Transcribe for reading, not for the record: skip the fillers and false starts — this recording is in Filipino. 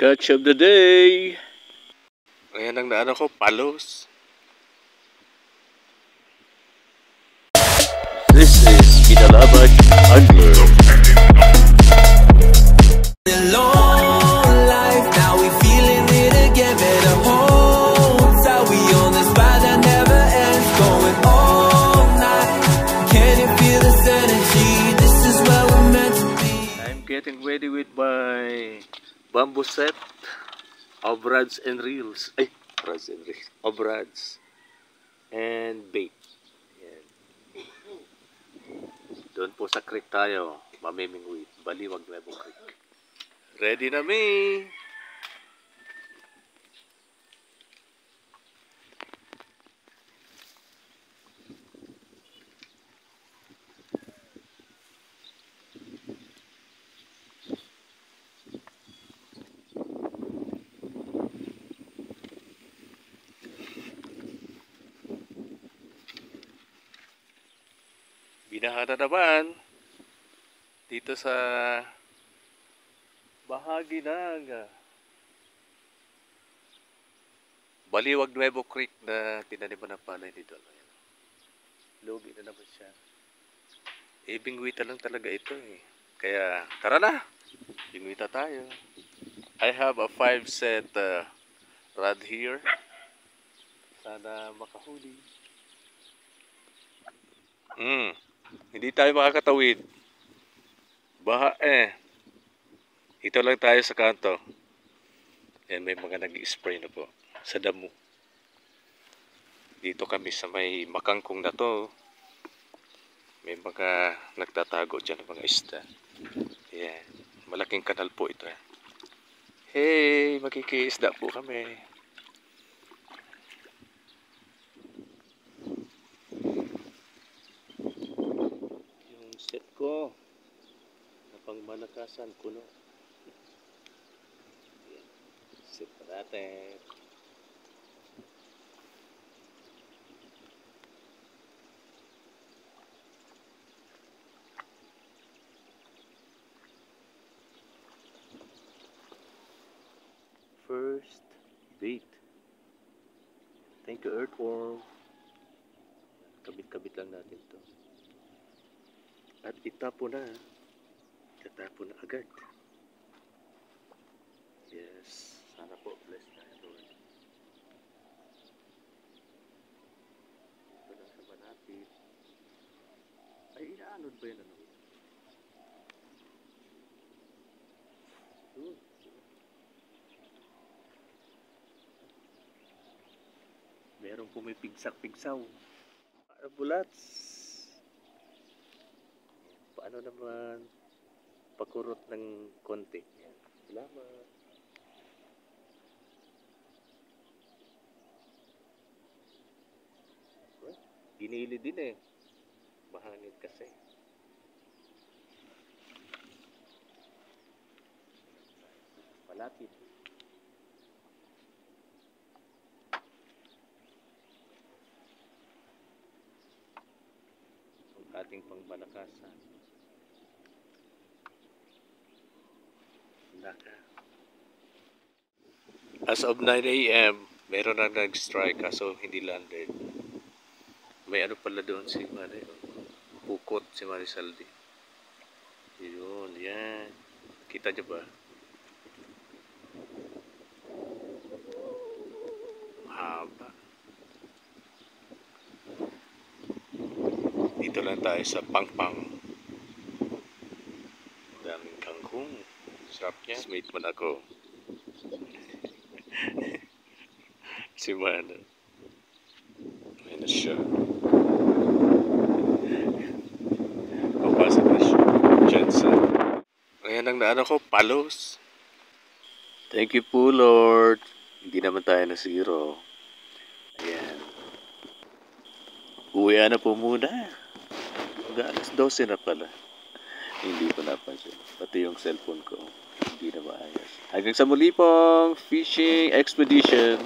Catch of the day! Ayan ang naano ko, palos. This is Binalabag Angler. Getting ready with my bamboo set of rods and reels. Ay, rods and reels. Of rods and bait. Ayan. Doon po sa creek tayo, mamimingwit. Baliwag Nuevo Creek. Ready na me! Binaha na naman dito sa bahagi ng Baliwag Nuevo Creek na tinaniman ng palay dito. Lugi na naman siya. Bingwita lang talaga ito eh. Kaya tara na, bingwita tayo. I have a 5 set rod here. Sana makahuli. Hindi tayo makakatawid. Baha eh. Ito lang tayo sa kanto. Ayan, may mga nag-spray na po sa damo. Dito kami sa may makangkong na to. May mga nagtatago dyan ng mga isda. Ayan. Malaking kanal po ito. Hey, makikiisda po kami. Set ko na pangmalakasan kuno. Set natin. First bait. Thank you, earthworm. Kabit-kabit lang natin to. At itapon na. Itapon na agad. Yes. Sana po. Bless na Lord. Ito lang sa manapit. Ay, inaanod ba yun? Merong pumipigsak-pigsaw. Para bulats. Paano naman pakurot ng konti. Salamat. Ginili din eh. Mahangin kasi. Palapit. Ang ating pangmalakasan. As of 9 AM, meron na nag-strike kaso hindi landed. May ano pala doon si Mari. Pukot si Marisaldi. Yun, yan. Kita niyo ba? Haba. Dito lang tayo sa Pangpang. Daming kangkong. Sarap niya. Smate man ako. Si Mana. Ayan na siya. Papasa na siya. Jensen. Ayan ang naano ko, palos. Thank you po, Lord. Hindi naman tayo na zero. Ayan. Uwian na po muna. Alas 12 na pala. Hindi ko napansin. Pati yung cellphone ko. Hindi na maayos. Hanggang sa muli pong fishing expedition.